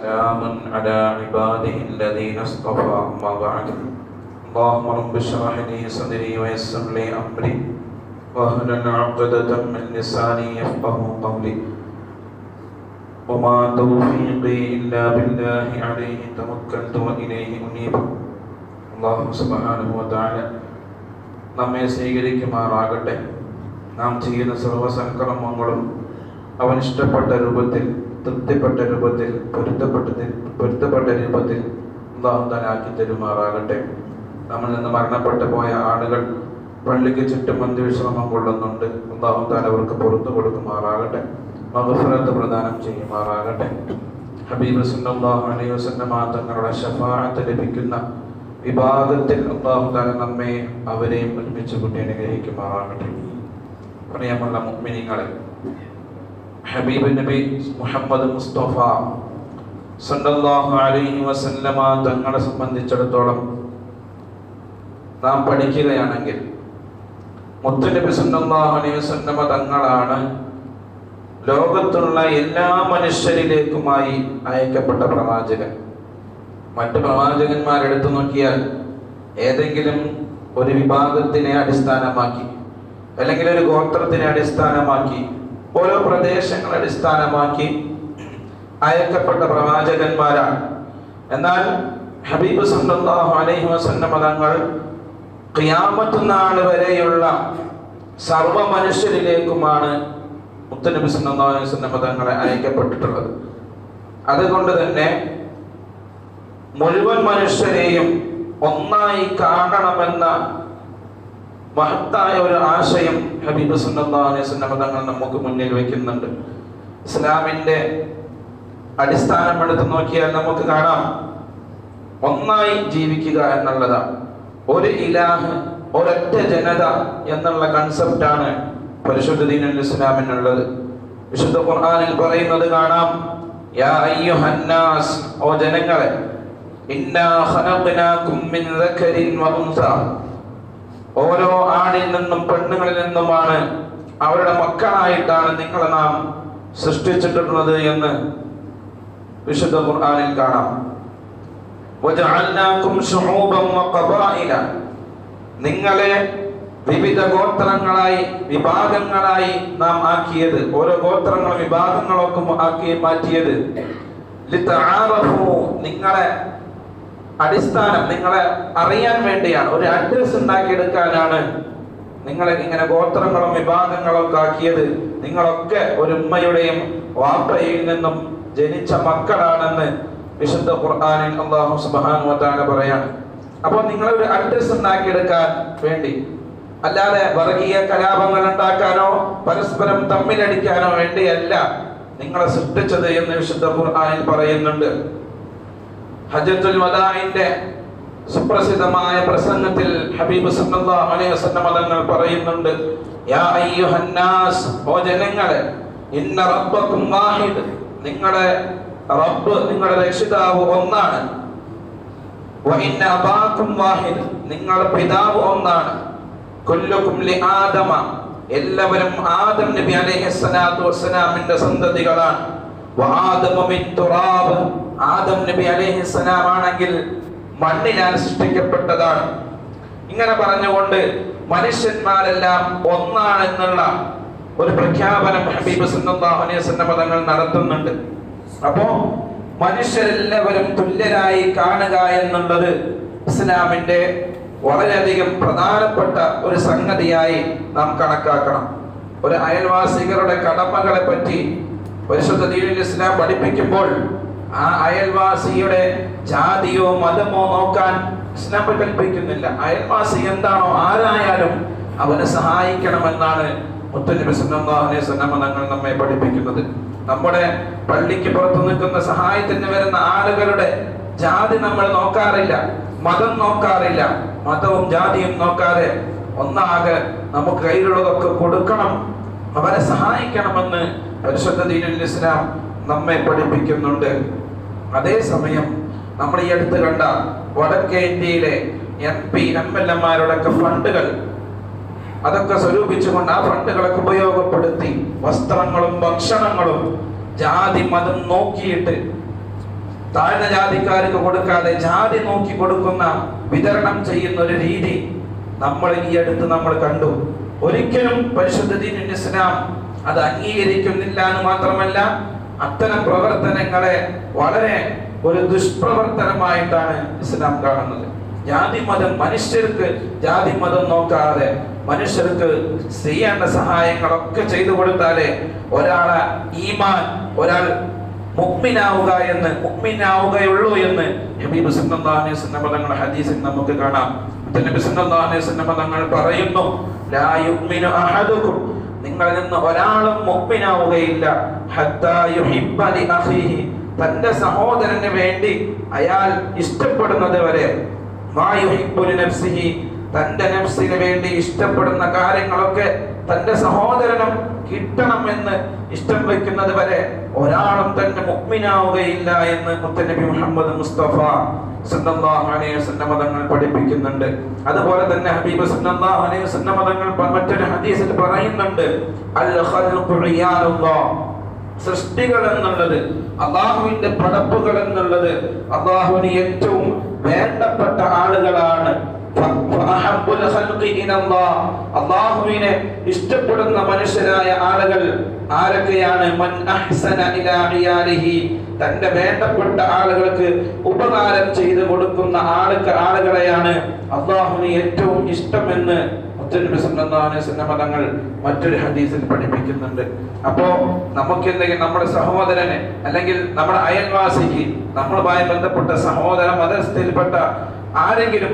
سلام على عباده الذين اصطفى أما بعد اللهم رب اشرح لي صدري ويسر لي أمري واحلل عقدة من لساني يفقهوا قولي وما توفيقي إلا بالله عليه توكلت وإليه أنيب. അല്ലാഹു സുബ്ഹാനഹു വ തആല നമ്മെ സ്വീകരിക്കുമാറാകട്ടെ. നാം ചെയ്യുന്ന സർവ്വസൽക്കർമ്മങ്ങളും അവൻ ഇഷ്ടപ്പെട്ട രൂപത്തിൽ, തൃപ്തിപ്പെട്ട രൂപത്തിൽ, പൊരുത്തപ്പെട്ട രൂപത്തിൽ അല്ലാഹു തആല ആക്കി തരുമാറാകട്ടെ. നമ്മിൽ നിന്ന് മരണപ്പെട്ടു പോയ ആളുകൾ പള്ളിക്ക് ചുറ്റും അന്ത്യവിശ്രമം കൊള്ളുന്നുണ്ട്. അല്ലാഹു തആല അവർക്ക് പുറത്തു കൊടുക്കുമാറാകട്ടെ, മഗ്ഫിറത്ത് പ്രദാനം ചെയ്യുമാറാകട്ടെ. ഹബീബ് സല്ലല്ലാഹു അലൈഹി വസല്ലം തങ്ങളുടെ ശഫാഅത്ത് ലഭിക്കുന്ന വിഭാഗത്തിൽ അല്ലാഹു തആല നമ്മെ അവരെയും ഒരുമിച്ച് കൂട്ടി അനുഗ്രഹിക്കുമാറാകട്ടെ. പ്രിയമുള്ള മുഅ്മിനീങ്ങളെ, ഹബീബ് നബി മുഹമ്മദ് മുസ്തഫ സല്ലല്ലാഹു അലൈഹി വസല്ലം തങ്ങളെ സംബന്ധിച്ചിടത്തോളം നാം പഠിക്കുകയാണെങ്കിൽ മുത്തുനബി സല്ലല്ലാഹു അലൈഹി വസല്ലം തങ്ങളാണ് ലോകത്തുള്ള എല്ലാ മനുഷ്യരിലേക്കുമായി അയക്കപ്പെട്ട പ്രവാചകൻ. മറ്റു പ്രവാചകന്മാരെടുത്തു നോക്കിയാൽ ഏതെങ്കിലും ഒരു വിഭാഗത്തിനെ അടിസ്ഥാനമാക്കി, അല്ലെങ്കിൽ ഒരു ഗോത്രത്തിനെ അടിസ്ഥാനമാക്കി, ഓരോ പ്രദേശങ്ങളെ അടിസ്ഥാനമാക്കി അയക്കപ്പെട്ട പ്രവാചകന്മാരാണ്. എന്നാൽ ഹബീബ് സല്ലല്ലാഹു അലൈഹി വസല്ലം തങ്ങൾ ഖിയാമത്ത് നാൾ വരെയുള്ള സർവ്വ മനുഷ്യരിലേക്കുമാണ് മുത്തുനബി സല്ലല്ലാഹു അലൈഹി വസല്ലം തങ്ങളെ അയക്കപ്പെട്ടിട്ടുള്ളത്. അതുകൊണ്ട് തന്നെ മുഴുവൻ മനുഷ്യരെയും ഒന്നായി കാണണമെന്ന മഹത്തായ ഒരു ആശയം ഹബീബ് സല്ലല്ലാഹു അലൈഹി വസല്ലം തങ്ങൾ നമുക്ക് മുന്നിൽ വെക്കുന്നുണ്ട്. ഇസ്ലാമിന്റെ അടിസ്ഥാനം എടുത്ത് നോക്കിയാൽ നമുക്ക് കാണാം, ഒന്നായി ജീവിക്കുക എന്നുള്ളതാണ്. ഒരു ഇലാഹ്, ഒരൊറ്റ ജനത എന്നുള്ള കൺസെപ്റ്റാണ് പരിശുദ്ധ ദീനുൽ ഇസ്ലാമിനുള്ളത്. വിശുദ്ധ ഖുർആനിൽ പറയുന്നത് കാണാം, യാ അയ്യുഹന്നാസ്, ഓ ജനങ്ങളെ, ഇന്നാ ഖലഖനാകും മിൻ ദക്കരിൻ വ ഉൻസ, ഓരോ ആണിൽ നിന്നും പെണ്ണുങ്ങളിൽ നിന്നുമാണ്, അവരുടെ മക്കളായിട്ടാണ് നിങ്ങളെ നാം സൃഷ്ടിച്ചിട്ടുള്ളത് എന്ന് വിശുദ്ധ ഖുർആനിൽ കാണാം. വജഅൽനാകും ശുഊബൻ വ ഖബായില, നിങ്ങളെ വിവിധ ഗോത്രങ്ങളായി, വിഭാഗങ്ങളായി നാം ആക്കിയത്, ഓരോ ഗോത്രങ്ങളും വിഭാഗങ്ങളൊക്കെ ആക്കി മാറ്റിയത് ലിതആറഫു, നിങ്ങളെ അടിസ്ഥാനം, നിങ്ങളെ അറിയാൻ വേണ്ടിയാണ്, ഒരു അഡ്രസ് ഉണ്ടാക്കിയെടുക്കാനാണ് നിങ്ങളെ ഇങ്ങനെ ഗോത്രങ്ങളും വിഭാഗങ്ങളും ഒക്കെ ആക്കിയത്. നിങ്ങളൊക്കെ ഒരു ഉമ്മയുടെയും വാപ്പയിൽ നിന്നും ജനിച്ച മക്കളാണെന്ന് വിശുദ്ധ ഖുർആനിൽ അല്ലാഹു സുബ്ഹാനഹു വ തആല പറയാണ്. അപ്പോൾ നിങ്ങളൊരു അഡ്രസ് ഉണ്ടാക്കിയെടുക്കാൻ വേണ്ടി, അല്ലാതെ വർഗീയ കലാപങ്ങൾ ഉണ്ടാക്കാനോ പരസ്പരം തമ്മിലടിക്കാനോ വേണ്ടിയല്ല നിങ്ങളെ സൃഷ്ടിച്ചത് എന്ന് വിശുദ്ധ ഖുർആനിൽ പറയുന്നുണ്ട്. ഹജ്ജത്തുൽ വദാഇന്റെ സുപ്രസിദ്ധമായ പ്രസംഗത്തിൽ ഹബീബ് സല്ലല്ലാഹു അലൈഹി വസല്ലം തങ്ങൾ പറയുന്നുണ്ട്, യാ അയ്യുഹന്നാസ്, ഓ ജനങ്ങളെ, ഇന്ന റബ്ബക്കും വാഹിദ്, നിങ്ങളുടെ റബ്ബ്, നിങ്ങളുടെ രക്ഷിതാവ് ഒന്നാണ്. വ ഇന്ന അബാക്കും വാഹിദ്, നിങ്ങളുടെ പിതാവ് ഒന്നാണ്. കുല്ലുക്കും ലി ആദമ, എല്ലാവരും ആദം നബി അലൈഹിസ്സലാത്തു വസ്സലാമിന്റെ സന്തതികളാണ്. വ ആദമു മിൻ തുറാബ്, ആദം നബി അലൈഹിസ്സലാം ആണെങ്കിൽ മണ്ണിനാൽ സൃഷ്ടിക്കപ്പെട്ടതാണ്. ഇങ്ങനെ പറഞ്ഞുകൊണ്ട് മനുഷ്യന്മാരെല്ലാം ഒന്നാണെന്നുള്ള ഒരു പ്രഖ്യാപനം ഹബീബ് സല്ലല്ലാഹു അലൈഹി വസല്ലം തങ്ങൾ നടത്തുന്നുണ്ട്. അപ്പോ മനുഷ്യരെല്ലാവരും തുല്യരായി കാണുക എന്നുള്ളത് ഇസ്ലാമിന്റെ വളരെയധികം പ്രധാനപ്പെട്ട ഒരു സംഗതിയായി നാം കണക്കാക്കണം. ഒരു അയൽവാസികളുടെ കടമകളെ പറ്റി പരിശുദ്ധ ദീനുൽ ഇസ്ലാം പഠിപ്പിക്കുമ്പോൾ ആ അയൽവാസിയുടെ ജാതിയോ മതമോ നോക്കാൻ ഇസ്ലാം കൽപ്പിക്കുന്നില്ല. അയൽവാസി എന്താണോ, ആരായാലും അവനെ സഹായിക്കണമെന്നാണ് മുത്തുനബി സല്ലല്ലാഹു അലൈഹി വസല്ലം തങ്ങൾ നമ്മെ പഠിപ്പിക്കുന്നത്. നമ്മുടെ പള്ളിക്ക് പുറത്തു നിൽക്കുന്ന സഹായത്തിന് വരുന്ന ആളുകളുടെ ജാതി നമ്മൾ നോക്കാറില്ല, മതം നോക്കാറില്ല. മതവും ജാതിയും നോക്കാതെ ഒന്നാകെ നമുക്ക് കയ്യിലുള്ളതൊക്കെ കൊടുക്കണം, അവരെ സഹായിക്കണമെന്ന് പരിശുദ്ധ ദീനുൽ ഇസ്ലാം നമ്മെ പഠിപ്പിക്കുന്നുണ്ട്. അതേസമയം നമ്മൾ ഈ അടുത്ത് കണ്ട വടക്കേ ഇന്ത്യയിലെ MP MLA മാരുടെ ഫണ്ടുകൾ, അതൊക്കെ സ്വരൂപിച്ചുകൊണ്ട് ആ ഫണ്ടുകളൊക്കെ ഉപയോഗപ്പെടുത്തി വസ്ത്രങ്ങളും ഭക്ഷണങ്ങളും ജാതി മതം നോക്കിയിട്ട് താഴ്ന്ന ജാതിക്കാർക്ക് കൊടുക്കാതെ ജാതി നോക്കി കൊടുക്കുന്ന വിതരണം ചെയ്യുന്ന ഒരു രീതി നമ്മൾ ഈ അടുത്ത് നമ്മൾ കണ്ടു. ഒരിക്കലും പരിശുദ്ധ ദീനുൽ ഇസ്ലാം അത് അംഗീകരിക്കുന്നില്ല എന്ന് മാത്രമല്ല, അത്തരം പ്രവർത്തനങ്ങളെ വളരെ ഒരു ദുഷ്പ്രവർത്തനമായിട്ടാണ് ഇസ്ലാം കാണുന്നത്. ജാതി മതം, മനുഷ്യർക്ക് ജാതി മതം നോക്കാതെ മനുഷ്യർക്ക് ചെയ്യേണ്ട സഹായങ്ങളൊക്കെ ചെയ്തു കൊടുത്താലേ ഒരാളെ ഈമാൻ, ഒരാൾ മുഅ്മിനാവുകയുള്ളൂ എന്ന് ഹബീബ് സല്ലല്ലാഹു അലൈഹി വസല്ലം തങ്ങളുടെ ഹദീസിൽ നമുക്ക് കാണാം. നബി സല്ലല്ലാഹു അലൈഹി വസല്ലം തങ്ങൾ പറയുന്നു, ലാ യുഅ്മിനു അഹദുകും, നിങ്ങളിൽ നിന്ന് ഒരാളും മുഅ്മിനാവുകയില്ല, ഹത്താ യുഹിബ്ബ ലി അഖീഹി, തന്റെ സഹോദരന് വേണ്ടി അയാൾ ഇഷ്ടപ്പെടുന്നത് വരെ, മാ യുഹിബ്ബു ലി നഫ്സിഹി, തന്റെ നഫ്സിന് വേണ്ടി ഇഷ്ടപ്പെടുന്ന കാര്യങ്ങളൊക്കെ തന്റെ സഹോദരനും കിട്ടണമെന്ന് ഇഷ്ടം വെക്കുന്നത് വരെ ഒരാളും തന്നെ മുഅ്മിനാവുകയില്ല എന്ന് മുത്തനബി മുഹമ്മദ് മുസ്തഫ സല്ലല്ലാഹു അലൈഹി വസല്ലം തങ്ങൾ പഠിപ്പിക്കുന്നുണ്ട്. അതുപോലെ തന്നെ ഹബീബ് സല്ലല്ലാഹു അലൈഹി വസല്ലം തങ്ങൾ മറ്റൊരു ഹദീസിൽ പറയുന്നുണ്ട്, അൽ ഖൽഖു ഇയാലുല്ലാഹ്, സൃഷ്ടികൾ എന്നുള്ളത്, അല്ലാഹുവിന്റെ പടപ്പുകൾ എന്നുള്ളത് അല്ലാഹുവിന് ഏറ്റവും വേണ്ടപ്പെട്ട ആളുകളാണ്. അല്ലാഹുവിനെ ഇഷ്ടപ്പെടുന്ന മനുഷ്യരായ ആളുകൾ ആരൊക്കെയാണ്? മൻ അഹ്സന ഇലാ ഇയാലിഹി, തന്റെ വേണ്ടപ്പെട്ട ആളുകൾക്ക് ഉപകാരം ചെയ്തു കൊടുക്കുന്ന ആളുകളെയാണ് അല്ലാഹുവിന് ഏറ്റവും ഇഷ്ടമെന്ന് മുത്തനബി സല്ലല്ലാഹു അലൈഹി വസല്ലം തങ്ങൾ മറ്റൊരു ഹദീസിൽ പഠിപ്പിക്കുന്നുണ്ട്. അപ്പോ നമുക്ക് എന്തെങ്കിലും നമ്മുടെ സഹോദരനെ അല്ലെങ്കിൽ നമ്മുടെ അയൽവാസിക്ക്, നമ്മളുമായി ബന്ധപ്പെട്ട സഹോദര മതസ്ഥയിൽപ്പെട്ട ആരെങ്കിലും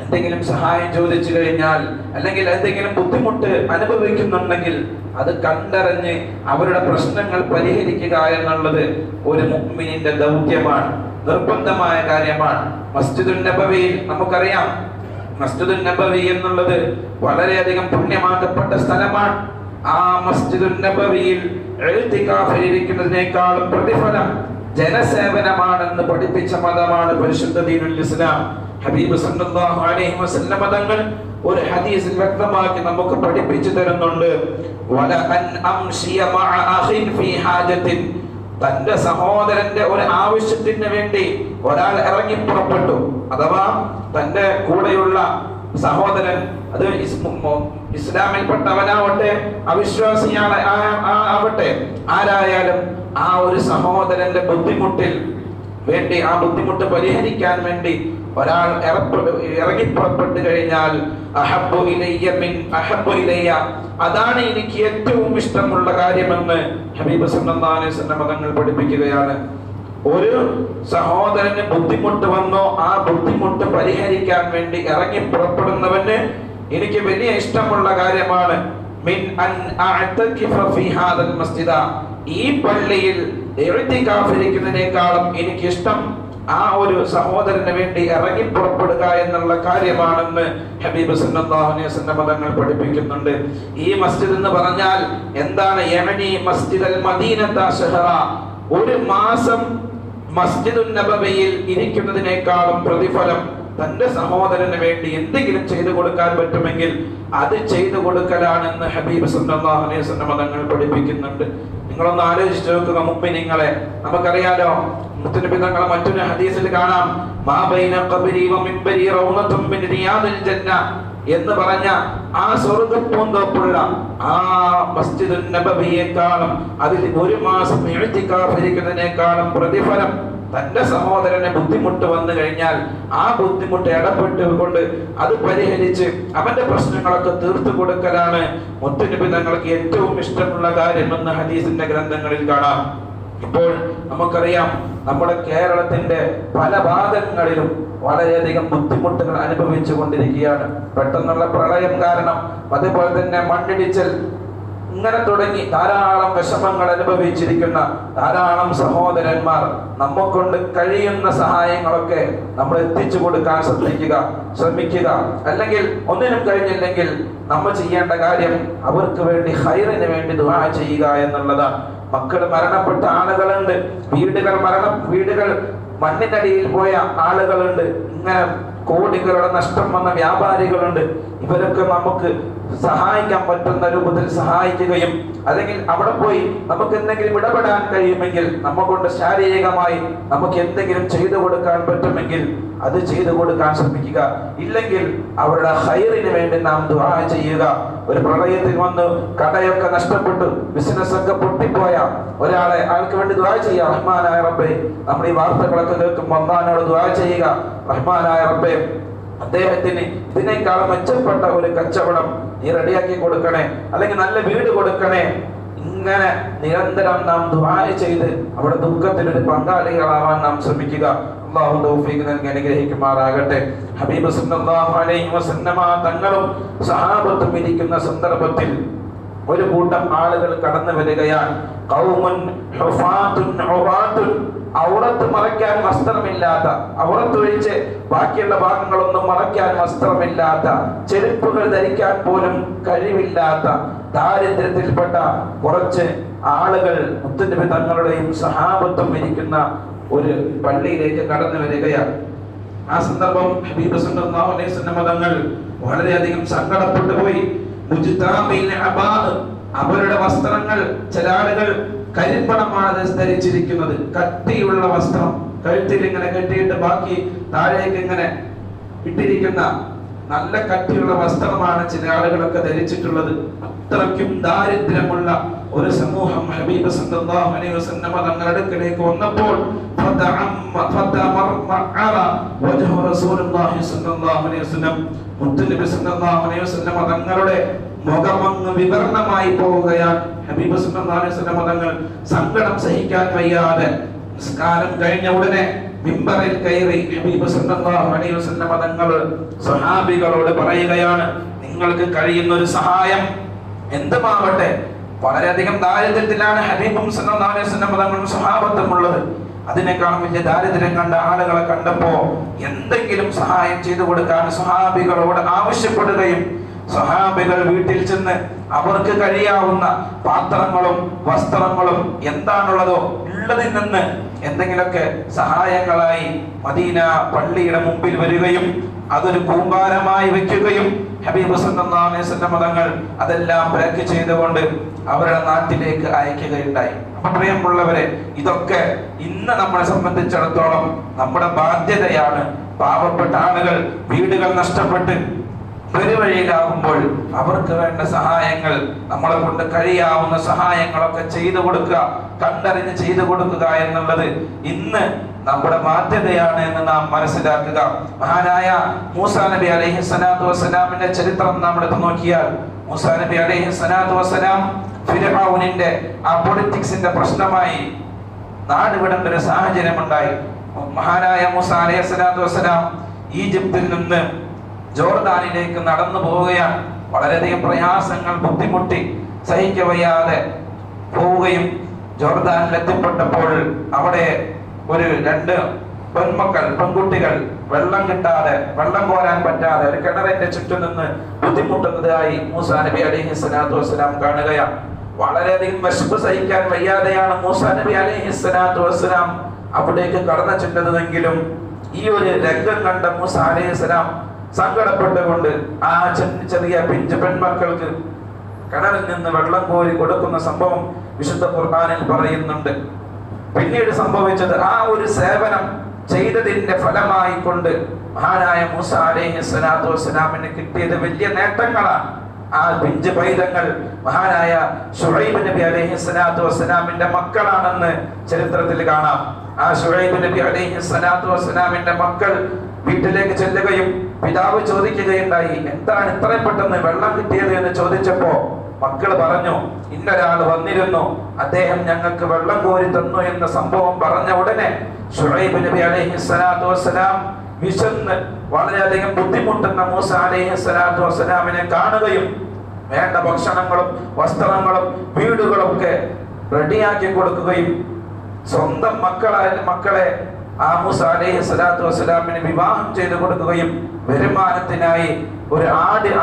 എന്തെങ്കിലും സഹായം ചോദിച്ചു കഴിഞ്ഞാൽ, അല്ലെങ്കിൽ എന്തെങ്കിലും ബുദ്ധിമുട്ട് അനുഭവിക്കുന്നുണ്ടെങ്കിൽ അത് കണ്ടറിഞ്ഞ് അവരുടെ പ്രശ്നങ്ങൾ പരിഹരിക്കുക എന്നുള്ളത് ഒരു മുഅ്മിനിന്റെ ദൗത്യമാണ്, നിർബന്ധമായ കാര്യമാണ്. മസ്ജിദുൻ നബവിയിൽ നമുക്കറിയാം, മസ്ജിദുൻ നബവി എന്നുള്ളത് വളരെയധികം പുണ്യമാക്കപ്പെട്ട സ്ഥലമാണ്. ആ മസ്ജിദുൻ നബവിയിൽ ഇഅ്തികാഫിൽ ഇരിക്കുന്നതിനേക്കാളും പ്രതിഫലം ജനസേവനമാണെന്ന് പഠിപ്പിച്ച മതമാണ് പരിശുദ്ധ ദീനുൽ ഇസ്ലാം. ഹബീബ് സല്ലല്ലാഹു അലൈഹി വസല്ലം തങ്ങൾ ഒരു ഹദീസിൽ വ്യക്തമാക്കി നമുക്ക് പഠിപ്പിച്ചു തരുന്നുണ്ട്, വല അൻ അംശിയ മഅ അഖിൻ ഫീ ഹാജത്തിൻ, തന്റെ സഹോദരന്റെ ഒരു ആവശ്യത്തിന് വേണ്ടി ഒരാൾ ഇറങ്ങി പുറപ്പെട്ടു, അഥവാ തന്റെ കൂടെയുള്ള സഹോദരൻ, അത് ഇസ്ലാമിൽപ്പെട്ടവനാവട്ടെ അവിശ്വാസിയാവട്ടെ ആരായാലും, ആ ഒരു സഹോദരന്റെ ബുദ്ധിമുട്ടിൽ വേണ്ടി, ആ ബുദ്ധിമുട്ട് പരിഹരിക്കാൻ വേണ്ടി ഒരാൾ ഇറങ്ങി പുറപ്പെട്ടു കഴിഞ്ഞാൽ അഹബ്ബു ഇലയ്യ, അതാണ് എനിക്ക് ഏറ്റവും ഇഷ്ടമുള്ള കാര്യമെന്ന് ഹബീബ് സല്ലല്ലാഹു അലൈഹി വസല്ലം തങ്ങൾ പഠിപ്പിക്കുകയാണ്. ഒരു സഹോദരന് ബുദ്ധിമുട്ട് വന്നോ, ആ ബുദ്ധിമുട്ട് പരിഹരിക്കാൻ വേണ്ടി ഇറങ്ങി പുറപ്പെടുന്നവന് എനിക്ക് വലിയ ഇഷ്ടമുള്ള കാര്യമാണ് മിൻ അൻ അഅ്തകിഫ ഫീ ഹാദൽ മസ്ജിദ, ഈ പള്ളിയിൽ ഇഅ്തികാഫിരിക്കുന്നതിനേക്കാളും എനിക്കിഷ്ടം ആ ഒരു സഹോദരന് വേണ്ടി ഇറങ്ങി പുറപ്പെടുക എന്നുള്ള കാര്യമാണെന്ന് ഹബീബ് സല്ലല്ലാഹു അലൈഹി വസല്ലം തങ്ങൾ പഠിപ്പിക്കുന്നുണ്ട്. ഈ മസ്ജിദ് എന്ന് പറഞ്ഞാൽ എന്താണ്? യമനി മസ്ജിദൽ മദീനത ശഹറ, ഒരു മാസം മസ്ജിദുൻ നബവിയിൽ ഇരിക്കുന്നതിനേക്കാളും പ്രതിഫലം തന്റെ സഹോദരന് വേണ്ടി എന്തെങ്കിലും ചെയ്തു കൊടുക്കാൻ പറ്റുമെങ്കിൽ അത് ചെയ്തു കൊടുക്കലാണെന്ന് ഹബീബ് സല്ലല്ലാഹു അലൈഹി വസല്ലം തങ്ങൾ പഠിപ്പിക്കുന്നുണ്ട്. നിങ്ങളൊന്ന് ആലോചിച്ച് നോക്കുക മുഅ്മിനീങ്ങളെ. നമുക്കറിയാലോ, മുത്തനബി തങ്ങൾ മറ്റൊരു ഹദീസിൽ കാണാം, മാ ബൈന ഖബരി വ മിൻബരി റൗളത്തും മിൻ റിയാദിൽ ജന്ന എന്ന് പറഞ്ഞ ആ സ്വർഗ്ഗപ്പൂന്തോപ്പുള്ള ആ മസ്ജിദുൻ നബവിയേക്കാളും അതിൽ ഒരു മാസം ഇഅ്തികാഫിരിക്കുന്നതിനേക്കാളും പ്രതിഫലം തന്റെ സഹോദരന് ബുദ്ധിമുട്ട് വന്നു കഴിഞ്ഞാൽ ആ ബുദ്ധിമുട്ട് ഇടപെട്ടുകൊണ്ട് അത് പരിഹരിച്ച് അവന്റെ പ്രശ്നങ്ങളൊക്കെ തീർത്തു കൊടുക്കലാണ് മുത്തുനബി തങ്ങൾക്ക് ഏറ്റവും ഇഷ്ടമുള്ള കാര്യമെന്ന് ഹദീസിന്റെ ഗ്രന്ഥങ്ങളിൽ കാണാം. ഇപ്പോൾ നമുക്കറിയാം, നമ്മുടെ കേരളത്തിന്റെ പല ഭാഗങ്ങളിലും വളരെയധികം ബുദ്ധിമുട്ടുകൾ അനുഭവിച്ചു കൊണ്ടിരിക്കുകയാണ്. പെട്ടെന്നുള്ള പ്രളയം കാരണം, അതുപോലെ തന്നെ മണ്ണിടിച്ചൽ, ഇങ്ങനെ തുടങ്ങി ധാരാളം വിഷമങ്ങൾ അനുഭവിച്ചിരിക്കുന്ന ധാരാളം സഹോദരന്മാർ, നമ്മെക്കൊണ്ട് കഴിയുന്ന സഹായങ്ങളൊക്കെ നമ്മൾ എത്തിച്ചു കൊടുക്കാൻ ശ്രമിക്കുക. അല്ലെങ്കിൽ ഒന്നിനും കഴിഞ്ഞില്ലെങ്കിൽ നമ്മൾ ചെയ്യേണ്ട കാര്യം അവർക്ക് വേണ്ടി ഖൈറിന് വേണ്ടി ദുആ ചെയ്യുക എന്നുള്ളതാണ്. മക്കൾ മരണപ്പെട്ട ആളുകളുണ്ട്, വീടുകൾ മണ്ണിനടിയിൽ പോയ ആളുകളുണ്ട്, ഇങ്ങനെ കോടികളുടെ നഷ്ടം വന്ന വ്യാപാരികളുണ്ട്. ഇവരൊക്കെ നമുക്ക് സഹായിക്കാൻ പറ്റുന്ന രൂപത്തിൽ സഹായിക്കുകയും, അല്ലെങ്കിൽ അവിടെ പോയി നമുക്ക് എന്തെങ്കിലും ഇടപെടാൻ കഴിയുമെങ്കിൽ, നമ്മെ കൊണ്ട് ശാരീരികമായി നമുക്ക് എന്തെങ്കിലും ചെയ്തു കൊടുക്കാൻ പറ്റുമെങ്കിൽ അത് ചെയ്തു കൊടുക്കാൻ ശ്രമിക്കുക. ഇല്ലെങ്കിൽ അവരുടെ ഹൈറിന് വേണ്ടി നാം ദുആ ചെയ്യുക. ഒരു പ്രളയത്തിൽ വന്ന് കടയൊക്കെ നഷ്ടപ്പെട്ടു, ബിസിനസ് ഒക്കെ പൊട്ടിപ്പോയ ഒരാളെ അയാൾക്ക് വേണ്ടി ദുആ ചെയ്യുക. റഹ്മാനായ റബ്ബേ, നമ്മൾ ഈ വാർത്തകളൊക്കെ കേൾക്കുമ്പോൾ അല്ലാഹുവോട് ദുആ ചെയ്യുക. റഹ്മാനായ റബ്ബേ, അദ്ദേഹത്തിന് ഇതിനേക്കാളും മെച്ചപ്പെട്ട ഒരു കച്ചവടം നീ റെഡിയാക്കി കൊടുക്കണേ, അല്ലെങ്കിൽ നല്ല വീട് കൊടുക്കണേ. ഇങ്ങനെ നിരന്തരം നാം ദുആ ചെയ്ത് അവിടെ ദുഃഖത്തിനൊരു പങ്കാളികളാവാൻ നാം ശ്രമിക്കുക. അല്ലാഹു തൗഫീഖ് നൽകി അനുഗ്രഹിക്കുമാറാകട്ടെ. ഹബീബ് സല്ലല്ലാഹു അലൈഹി വസല്ലമ തങ്ങളും സഹാബത്തും ഇരിക്കുന്ന സന്ദർഭത്തിൽ ഒരു കൂട്ടം ആളുകൾ കടന്നു വരികയാണ്. ഖൗമുൻ ഹുഫാത്തുൻ ഉറാത്തുൻ, ഔറത്ത് മറയ്ക്കാൻ വസ്ത്രമില്ലാത്ത, ഔറത്ത് ഒഴിച്ച് ബാക്കിയുള്ള ഭാഗങ്ങളൊന്നും മറയ്ക്കാൻ വസ്ത്രമില്ലാത്ത, ചെരുപ്പുകൾ ധരിക്കാൻ പോലും കഴിവില്ലാത്ത ദാരിദ്ര്യത്തിൽപ്പെട്ട കുറച്ച് ആളുകൾ മുത്തുനബി തങ്ങളുടെയും സഹാബത്തും ഇരിക്കുന്ന ഒരു പള്ളിയിലേക്ക് കടന്നു വരികയാണ്. ആ സന്ദർഭം ഹബീബ് സല്ലല്ലാഹു അലൈഹി വസല്ലം തങ്ങൾ വളരെയധികം സങ്കടപ്പെട്ടു പോയി. അവരുടെ വസ്ത്രങ്ങൾ, ചില ആളുകൾ കരിമ്പണമാണ് ധരിച്ചിരിക്കുന്നത്, കട്ടിയുള്ള വസ്ത്രം കഴുത്തിൽ ഇങ്ങനെ കെട്ടിയിട്ട് ബാക്കി താഴേക്ക് ഇങ്ങനെ ഇട്ടിരിക്കുന്ന നല്ല കട്ടിയുള്ള വസ്ത്രമാണ് ചില ആളുകളൊക്കെ ധരിച്ചിട്ടുള്ളത്. അത്രയ്ക്കും ദാരിദ്ര്യമുള്ള ഒരു സമൂഹം ഹബീബ് സല്ലല്ലാഹു അലൈഹി വസല്ലം തങ്ങളുടെ അടുക്കലേക്ക് വന്നപ്പോൾ തങ്ങളുടെ മുഖമങ്ങ് വിവരണമായി പോവുകയാണ്. ഹബീബ് സല്ലല്ലാഹു അലൈഹി വസല്ലം തങ്ങൾ സങ്കടം സഹിക്കാൻ വയ്യാതെ നിസ്കാരം കഴിഞ്ഞ ഉടനെ മിമ്പറിൽ കയറി ഹബീബ് സല്ലല്ലാഹു അലൈഹി വസല്ലം തങ്ങൾ സ്വഹാബികളോട് പറയുകയാണ്, നിങ്ങൾക്ക് കഴിയുന്ന ഒരു സഹായം എന്തുമാവട്ടെ. വളരെയധികം ദാരിദ്ര്യത്തിലാണ് ഹബീബും സല്ലല്ലാഹു അലൈഹി വസല്ലം തങ്ങളും സ്വഹാബത്തും ഉള്ളത്. അതിനേക്കാളും വലിയ ദാരിദ്ര്യം കണ്ട ആളുകളെ കണ്ടപ്പോ എന്തെങ്കിലും സഹായം ചെയ്തു കൊടുക്കാൻ സ്വഹാബികളോട് ആവശ്യപ്പെടുകയും, സ്വഹാബികൾ വീട്ടിൽ ചെന്ന് അവർക്ക് കഴിയാവുന്ന പാത്രങ്ങളും വസ്ത്രങ്ങളും എന്താണുള്ളതോ ഉള്ളതിൽ നിന്ന് എന്തെങ്കിലുമൊക്കെ സഹായങ്ങളായി മദീന പള്ളിയുടെ മുമ്പിൽ വരികയും അതൊരു കൂമ്പാരമായി വെക്കുകയും ഹബീബ് സല്ലല്ലാഹു അലൈഹി വസല്ലം തങ്ങൾ അതെല്ലാം പാക്ക് ചെയ്തുകൊണ്ട് അവരുടെ നാട്ടിലേക്ക് അയക്കുകയുണ്ടായി. അപ്പൊ പ്രിയമുള്ളവരെ, ഇതൊക്കെ ഇന്ന് നമ്മളെ സംബന്ധിച്ചിടത്തോളം നമ്മുടെ ബാധ്യതയാണ്. പാവപ്പെട്ട ആളുകൾ വീടുകൾ നഷ്ടപ്പെട്ട് പെരുവഴിയിലാകുമ്പോൾ അവർക്ക് വേണ്ട സഹായങ്ങൾ, നമ്മളെ കൊണ്ട് കഴിയാവുന്ന സഹായങ്ങളൊക്കെ ചെയ്തു കൊടുക്കുക, കണ്ടറിഞ്ഞ് ചെയ്തു കൊടുക്കുക എന്നുള്ളത് ഇന്ന് നമ്മുടെ ബാധ്യതയാണ് എന്ന് നാം മനസ്സിലാക്കുക. മഹാനായ മൂസാ നബി അലൈഹി സ്വലാത്തു വസ്സലാമിന്റെ ചരിത്രം നാം എടുത്തു നോക്കിയാൽ, മൂസാ നബി അലൈഹി സ്വലാത്തു വസ്സലാം ഫിർഔനിന്റെ ആ പൊളിറ്റിക്സിന്റെ പ്രശ്നമായി നാടുവിടേണ്ട ഒരു സാഹചര്യം ഉണ്ടായി. മഹാനായ മൂസാ അലൈഹി സ്വലാത്തു വസ്സലാം ഈജിപ്തിൽ നിന്ന് ജോർദാനിലേക്ക് നടന്നു പോവുകയാണ്. വളരെയധികം പ്രയാസങ്ങൾ ബുദ്ധിമുട്ടി സഹിക്കവയ്യാതെ പോവുകയും ജോർദാനിൽ എത്തിപ്പെട്ടപ്പോൾ അവിടെ ഒരു 2 പെൺകുട്ടികൾ വെള്ളം കിട്ടാതെ, വെള്ളം കോരാൻ പറ്റാതെ ഒരു കിണറിന്റെ ചുറ്റും നിന്ന് ബുദ്ധിമുട്ടുന്നതായി മൂസാ നബി അലൈഹി സ്വലാത്തു വസ്സലാം കാണുകയാണ്. വളരെയധികം വിശപ്പ് സഹിക്കാൻ വയ്യാതെയാണ് മൂസാ നബി അലൈഹി സ്വലാത്തു വസ്സലാം അവിടേക്ക് കടന്നു ചെന്നതെങ്കിലും ഈ ഒരു രംഗം കണ്ട മൂസാ അലൈഹി സ്വലാം സങ്കടപ്പെട്ടുകൊണ്ട് ആ ചെറിയ പിഞ്ച് പെൺമക്കൾക്ക് കിണറിൽ നിന്ന് വെള്ളം കോരി കൊടുക്കുന്ന സംഭവം വിശുദ്ധ ഖുർആനിൽ പറയുന്നുണ്ട്. പിന്നീട് സംഭവിച്ചത്, ആ ഒരു സേവനം ചെയ്തതിന്റെ ഫലമായി കൊണ്ട് മഹാനായ മൂസാ അലൈഹി സ്വലാത്തു വസ്സലാമിന് കിട്ടിയത് വലിയ നേട്ടങ്ങളാണ്. ആ പിഞ്ച് പൈതങ്ങൾ മഹാനായ ശുഐബ് നബി അലൈഹി സ്വലാത്തു വസ്സലാമിന്റെ മക്കളാണെന്ന് ചരിത്രത്തിൽ കാണാം. ആ ശുഐബ് നബി അലൈഹി സ്വലാത്തു വസ്സലാമിന്റെ മക്കൾ വീട്ടിലേക്ക് ചെല്ലുകയും പിതാവ് ചോദിക്കുകയുണ്ടായി, എന്താണ് ഇത്രയും പെട്ടെന്ന് വെള്ളം കിട്ടിയത് എന്ന് ചോദിച്ചപ്പോ മക്കൾ പറഞ്ഞു, ഇന്നൊരാൾ വന്നിരുന്നു, അദ്ദേഹം ഞങ്ങൾക്ക് വെള്ളം കോരി തന്നു എന്ന സംഭവം പറഞ്ഞ ഉടനെ ശുഐബ് നബി അലൈഹി സ്വലാത്തു വസ്സലാം വിശന്ന് വളരെയധികം ബുദ്ധിമുട്ടുന്ന മൂസാ അലൈഹി സ്വലാത്തു വസ്സലാമിനെ കാണുകയും വേണ്ട ഭക്ഷണങ്ങളും വസ്ത്രങ്ങളും വീടുകളും ഒക്കെ റെഡിയാക്കി കൊടുക്കുകയും സ്വന്തം മക്കളെ ആ മൂസാ അലൈഹി സ്വലാത്തു വസ്സലാമിന് വിവാഹം ചെയ്തു കൊടുക്കുകയും വരുമാനത്തിനായി ഒരു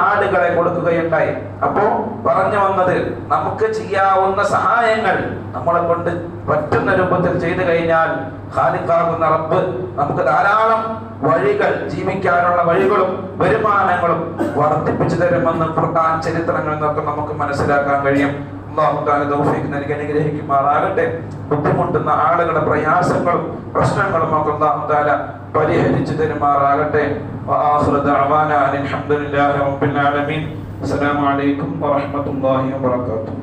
ആടുകളെ കൊടുക്കുകയുണ്ടായി. അപ്പോ പറഞ്ഞു വന്നത്, നമുക്ക് ചെയ്യാവുന്ന സഹായങ്ങൾ നമ്മളെ കൊണ്ട് പറ്റുന്ന രൂപത്തിൽ ചെയ്തു കഴിഞ്ഞാൽ ഖാലിഖാകുന്ന റബ്ബ് നമുക്ക് ധാരാളം വഴികൾ, ജീവിക്കാനുള്ള വഴികളും വരുമാനങ്ങളും വർദ്ധിപ്പിച്ചു തരുമെന്ന് ഖുർആൻ ചരിത്രങ്ങളിൽ നിന്നൊക്കെ നമുക്ക് മനസ്സിലാക്കാൻ കഴിയും. അല്ലാഹു തആല തൗഫീഖ് നൽകി അനുഗ്രഹിക്കുമാറാകട്ടെ. ബുദ്ധിമുട്ടുന്ന ആളുകളുടെ പ്രയാസങ്ങളും പ്രശ്നങ്ങളും ഒക്കെ അല്ലാഹു തആല പരിഹരിച്ചു തരുമാറാകട്ടെ. വആഖിറു ദഅവാനാ അൽഹംദുലില്ലാഹി റബ്ബിൽ ആലമീൻ. അസ്സലാമു അലൈക്കും വറഹ്മത്തുള്ളാഹി വബറകാതുഹു.